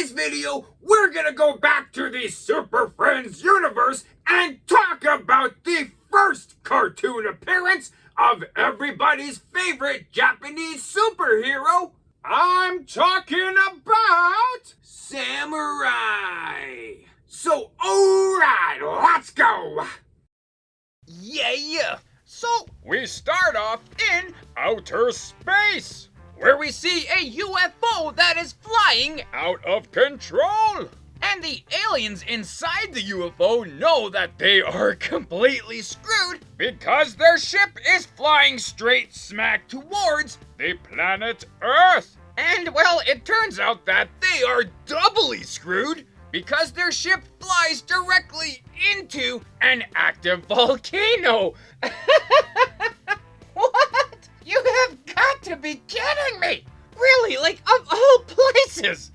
today's video, we're gonna go back to the Super Friends universe and talk about the first cartoon appearance of everybody's favorite Japanese superhero. I'm talking about Samurai. So, alright, let's go. Yeah. So, we start off in outer space, where we see a UFO that is flying out of control. And the aliens inside the UFO know that they are completely screwed because their ship is flying straight smack towards the planet Earth. And well, it turns out that they are doubly screwed because their ship flies directly into an active volcano. What? You have got to be kidding me! Really, like, of all places!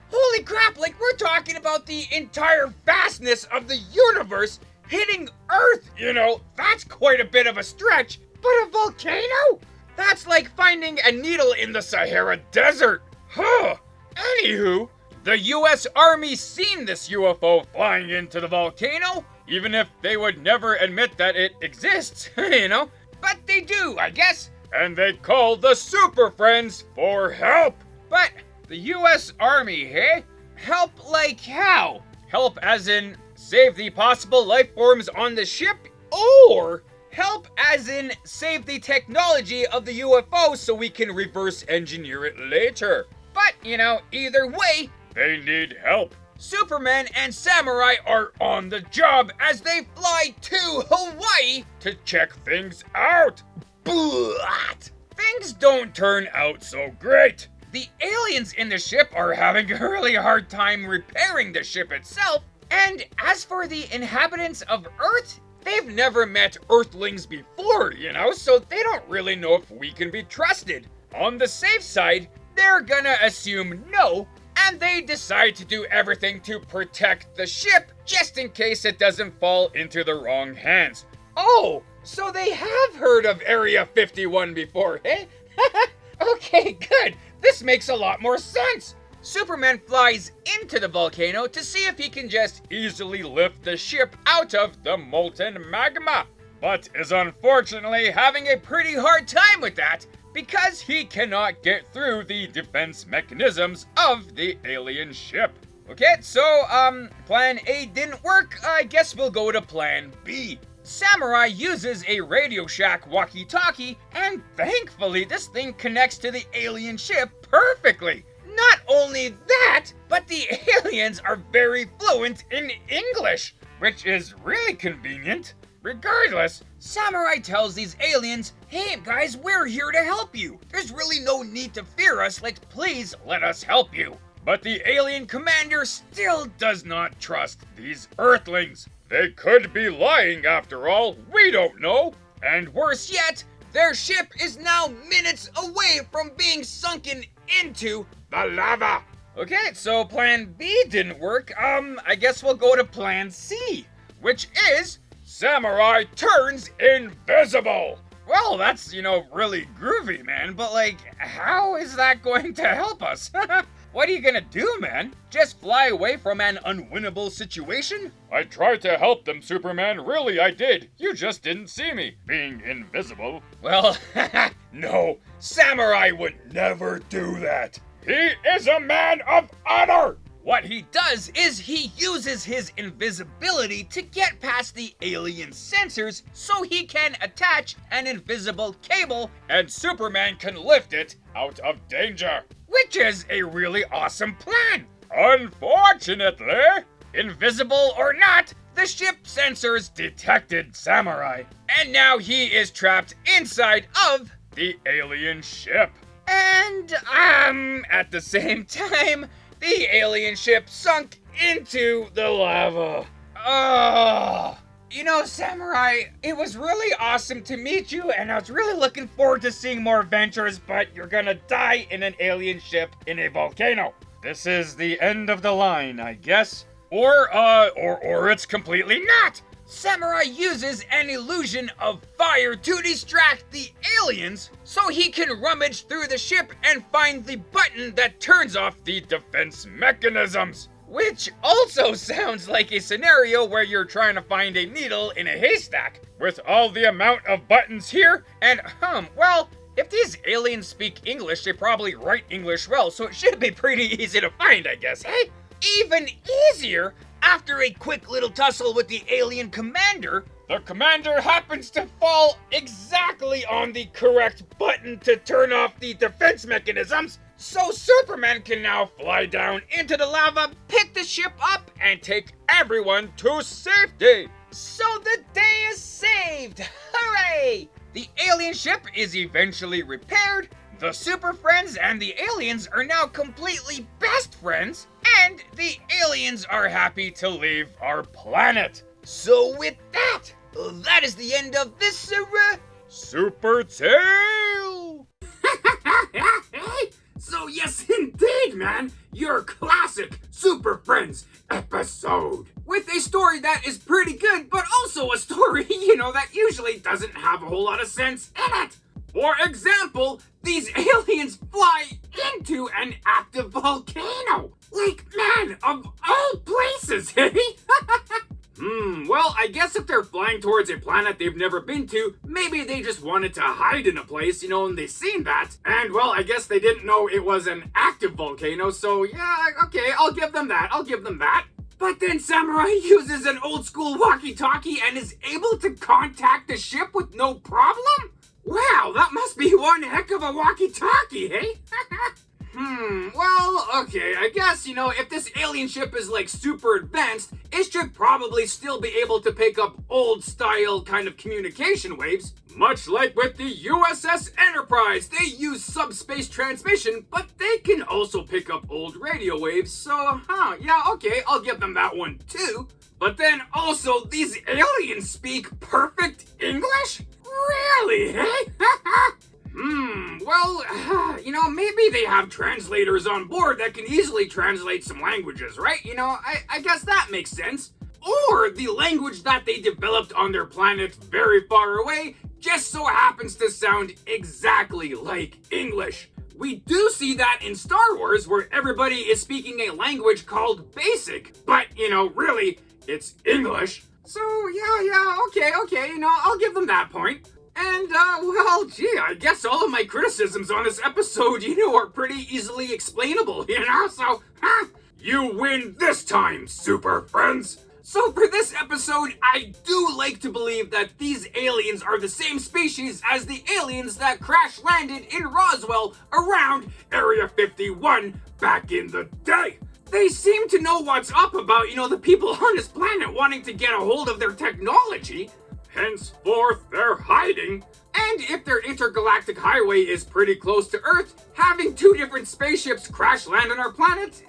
Holy crap, like, we're talking about the entire vastness of the universe hitting Earth, you know? That's quite a bit of a stretch, but a volcano? That's like finding a needle in the Sahara Desert. Huh. Anywho, the US Army seen this UFO flying into the volcano, even if they would never admit that it exists, you know? But they do, I guess. And they call the Super Friends for help. But the US Army, hey? Help like how? Help as in save the possible life forms on the ship? Or help as in save the technology of the UFO so we can reverse engineer it later? But, you know, either way, they need help. Superman and Samurai are on the job as they fly to Hawaii to check things out. But things don't turn out so great. The aliens in the ship are having a really hard time repairing the ship itself. And as for the inhabitants of Earth, they've never met Earthlings before, you know, so they don't really know if we can be trusted. On the safe side, they're gonna assume no, and they decide to do everything to protect the ship just in case it doesn't fall into the wrong hands. Oh, so they have heard of Area 51 before, eh? Okay, good. This makes a lot more sense. Superman flies into the volcano to see if he can just easily lift the ship out of the molten magma, but is unfortunately having a pretty hard time with that because he cannot get through the defense mechanisms of the alien ship. Okay, so, plan A didn't work. I guess we'll go to plan B. Samurai uses a Radio Shack walkie-talkie, and thankfully this thing connects to the alien ship perfectly. Not only that, but the aliens are very fluent in English, which is really convenient. Regardless, Samurai tells these aliens, hey guys, we're here to help you. There's really no need to fear us, like please let us help you. But the alien commander still does not trust these Earthlings. They could be lying after all, we don't know. And worse yet, their ship is now minutes away from being sunken into the lava. Okay, so plan B didn't work. I guess we'll go to plan C, which is Samurai turns invisible. Well, that's, you know, really groovy, man, but like, how is that going to help us? What are you gonna do, man? Just fly away from an unwinnable situation? I tried to help them, Superman. Really, I did. You just didn't see me being invisible. Well, no. Samurai would never do that. He is a man of honor. What he does is he uses his invisibility to get past the alien sensors so he can attach an invisible cable and Superman can lift it out of danger. Which is a really awesome plan. Unfortunately, invisible or not, the ship sensors detected Samurai. And now he is trapped inside of the alien ship. And, at the same time, the alien ship sunk into the lava. Oh. You know, Samurai, it was really awesome to meet you, and I was really looking forward to seeing more adventures, but you're gonna die in an alien ship in a volcano. This is the end of the line, I guess. Or it's completely not. Samurai uses an illusion of fire to distract the aliens so he can rummage through the ship and find the button that turns off the defense mechanisms. Which also sounds like a scenario where you're trying to find a needle in a haystack. With all the amount of buttons here, and well, if these aliens speak English, they probably write English well, so it should be pretty easy to find, I guess, eh? Even easier, after a quick little tussle with the alien commander, the commander happens to fall exactly on the correct button to turn off the defense mechanisms, so Superman can now fly down into the lava, pick the ship up, and take everyone to safety. So the day is saved! Hooray! The alien ship is eventually repaired, the Super Friends and the aliens are now completely best friends, and the aliens are happy to leave our planet. So with that, that is the end of this Super Tale! So yes, indeed, man, your classic Super Friends episode. With a story that is pretty good, but also a story, that usually doesn't have a whole lot of sense in it. For example, these aliens fly into an active volcano. Like, man, of all places, eh? Well, I guess if they're flying towards a planet they've never been to, maybe they just wanted to hide in a place, and they seen that. And, well, I guess they didn't know it was an active volcano, so yeah, okay, I'll give them that. But then Samurai uses an old school walkie-talkie and is able to contact the ship with no problem? Wow, that must be one heck of a walkie-talkie, eh? Well, okay, I guess, if this alien ship is like super advanced, it should probably still be able to pick up old-style kind of communication waves. Much like with the USS Enterprise, they use subspace transmission, but they can also pick up old radio waves, so, yeah, okay, I'll give them that one too. But then also, these aliens speak perfect English? Really, eh? Well, maybe they have translators on board that can easily translate some languages, right? I guess that makes sense. Or the language that they developed on their planet very far away just so happens to sound exactly like English. We do see that in Star Wars where everybody is speaking a language called Basic, but, really, it's English. So, yeah, okay, I'll give them that point. And, well, gee, I guess all of my criticisms on this episode, are pretty easily explainable, so, you win this time, Super Friends! So for this episode, I do like to believe that these aliens are the same species as the aliens that crash-landed in Roswell around Area 51 back in the day. They seem to know what's up about, the people on this planet wanting to get a hold of their technology. Henceforth, they're hiding. And if their intergalactic highway is pretty close to Earth, having two different spaceships crash land on our planet,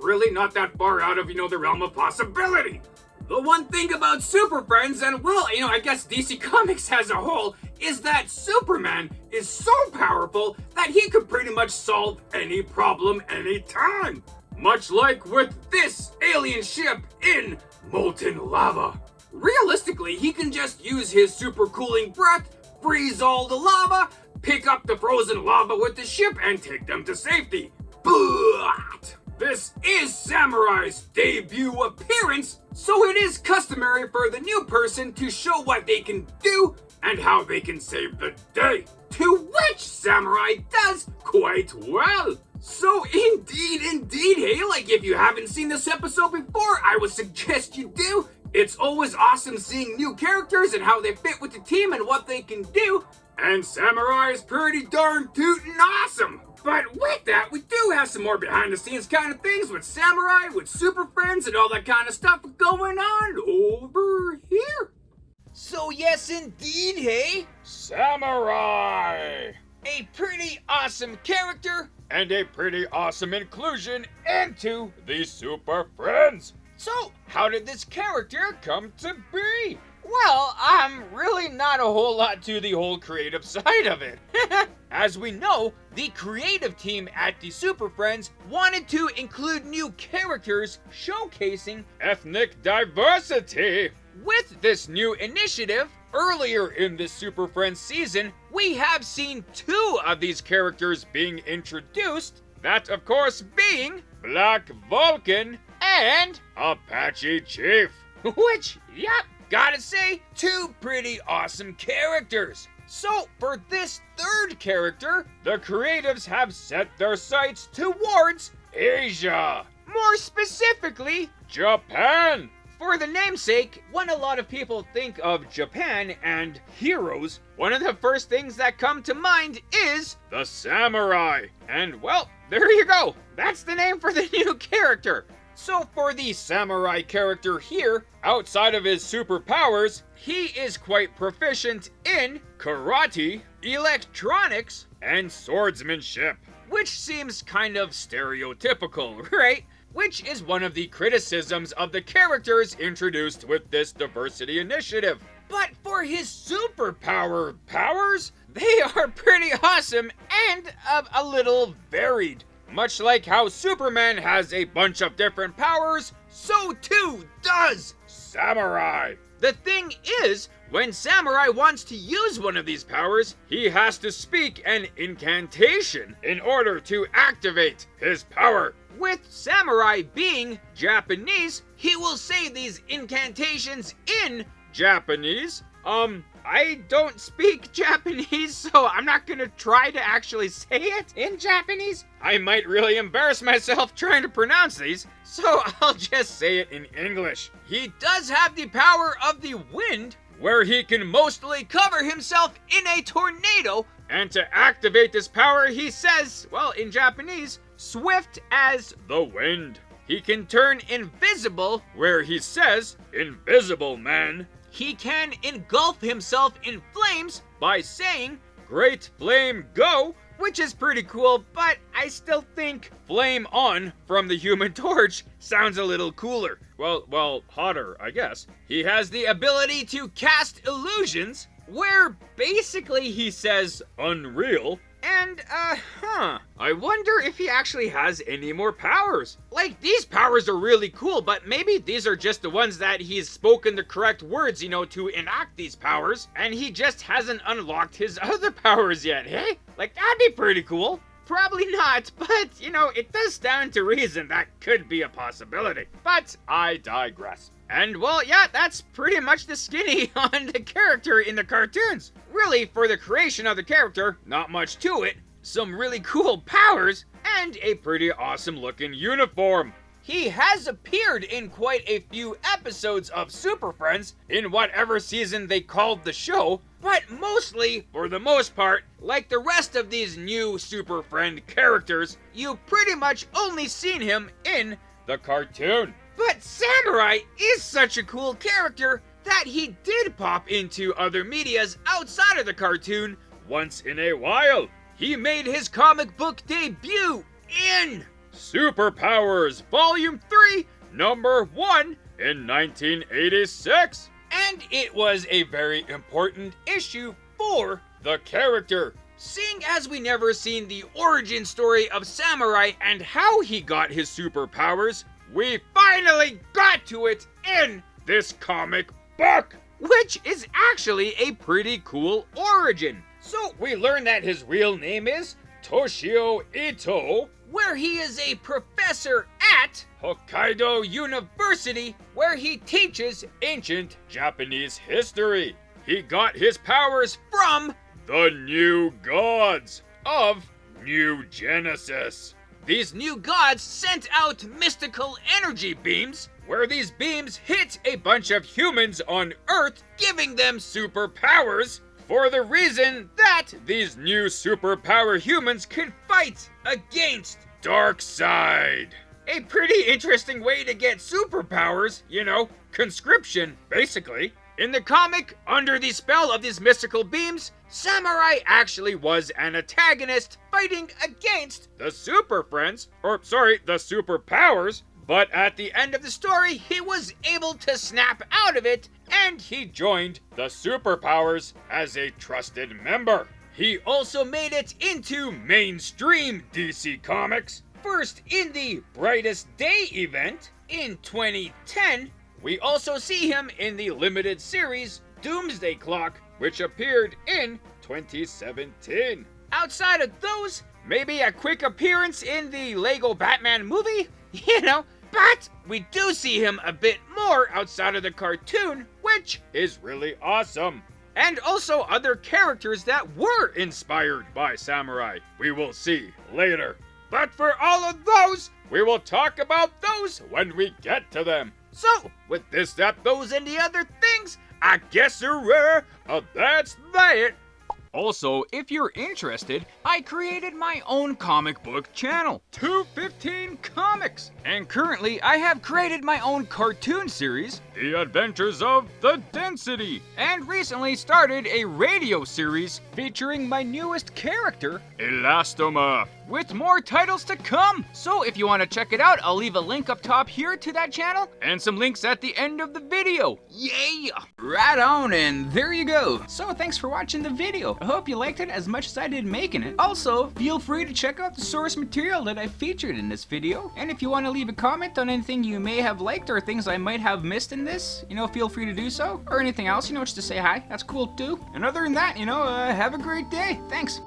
really not that far out of, the realm of possibility. The one thing about Super Friends, and well, I guess DC Comics as a whole, is that Superman is so powerful that he could pretty much solve any problem anytime. Much like with this alien ship in molten lava. Realistically, he can just use his super cooling breath, freeze all the lava, pick up the frozen lava with the ship, and take them to safety. But this is Samurai's debut appearance, so it is customary for the new person to show what they can do and how they can save the day. To which Samurai does quite well. So indeed, hey, like if you haven't seen this episode before, I would suggest you do. It's always awesome seeing new characters and how they fit with the team and what they can do. And Samurai is pretty darn tootin' awesome. But with that, we do have some more behind the scenes kind of things with Samurai, with Super Friends, and all that kind of stuff going on over here. So yes indeed, hey? Samurai! A pretty awesome character. And a pretty awesome inclusion into the Super Friends. So, how did this character come to be? Well, really not a whole lot to the whole creative side of it. As we know, the creative team at the Super Friends wanted to include new characters showcasing ethnic diversity. With this new initiative, earlier in this Super Friends season, we have seen 2 of these characters being introduced. That, of course, being Black Vulcan and Apache Chief. Which, yep, gotta say, 2 pretty awesome characters. So, for this 3rd character, the creatives have set their sights towards Asia. More specifically, Japan. For the namesake, when a lot of people think of Japan and heroes, one of the first things that come to mind is the samurai. And well, there you go. That's the name for the new character. So for the samurai character here, outside of his superpowers, he is quite proficient in karate, electronics, and swordsmanship. Which seems kind of stereotypical, right? Which is one of the criticisms of the characters introduced with this diversity initiative. But for his superpower powers, they are pretty awesome and a little varied. Much like how Superman has a bunch of different powers, so too does Samurai. The thing is, when Samurai wants to use one of these powers, he has to speak an incantation in order to activate his power. With Samurai being Japanese, he will say these incantations in Japanese. I don't speak Japanese, so I'm not gonna try to actually say it in Japanese. I might really embarrass myself trying to pronounce these, so I'll just say it in English. He does have the power of the wind, where he can mostly cover himself in a tornado, and to activate this power, he says, well, in Japanese, swift as the wind. He can turn invisible, where he says, invisible man. He can engulf himself in flames by saying, great flame go, which is pretty cool, but I still think flame on from the Human Torch sounds a little cooler. Well, hotter, I guess. He has the ability to cast illusions, where basically he says unreal, and, I wonder if he actually has any more powers. Like, these powers are really cool, but maybe these are just the ones that he's spoken the correct words, to enact these powers, and he just hasn't unlocked his other powers yet, hey? Like, that'd be pretty cool. Probably not, but, it does stand to reason that could be a possibility. But I digress. And, well, yeah, that's pretty much the skinny on the character in the cartoons. Really, for the creation of the character, not much to it. Some really cool powers, and a pretty awesome looking uniform. He has appeared in quite a few episodes of Super Friends in whatever season they called the show, but mostly, for the most part, like the rest of these new Super Friend characters, you've pretty much only seen him in the cartoon. But Samurai is such a cool character that he did pop into other medias outside of the cartoon once in a while. He made his comic book debut in Superpowers Volume 3, Number 1 in 1986. And it was a very important issue for the character. Seeing as we never seen the origin story of Samurai and how he got his superpowers, we finally got to it in this comic book, which is actually a pretty cool origin. So we learn that his real name is Toshio Ito, where he is a professor at Hokkaido University, where he teaches ancient Japanese history. He got his powers from the new gods of New Genesis. These new gods sent out mystical energy beams, where these beams hit a bunch of humans on Earth, giving them superpowers, for the reason that these new superpower humans could fight against Darkseid. A pretty interesting way to get superpowers, conscription, basically. In the comic, under the spell of these mystical beams, Samurai actually was an antagonist fighting against the Super Friends, the Superpowers, but at the end of the story, he was able to snap out of it, and he joined the Superpowers as a trusted member. He also made it into mainstream DC Comics, first in the Brightest Day event in 2010, We also see him in the limited series Doomsday Clock, which appeared in 2017. Outside of those, maybe a quick appearance in the Lego Batman movie, but we do see him a bit more outside of the cartoon, which is really awesome. And also other characters that were inspired by samurai. We will see later. But for all of those, we will talk about those when we get to them. So, with this, that, those, and the other things, I guess that's that. Also, if you're interested, I created my own comic book channel, 215 Comics. And currently, I have created my own cartoon series, The Adventures of the Density. And recently started a radio series featuring my newest character, Elastoma, with more titles to come. So if you want to check it out, I'll leave a link up top here to that channel and some links at the end of the video. Yay! Right on, and there you go. So thanks for watching the video. I hope you liked it as much as I did making it. Also, feel free to check out the source material that I featured in this video. And if you want to leave a comment on anything you may have liked or things I might have missed in this, feel free to do so. Or anything else, just to say hi. That's cool too. And other than that, have a great day. Thanks.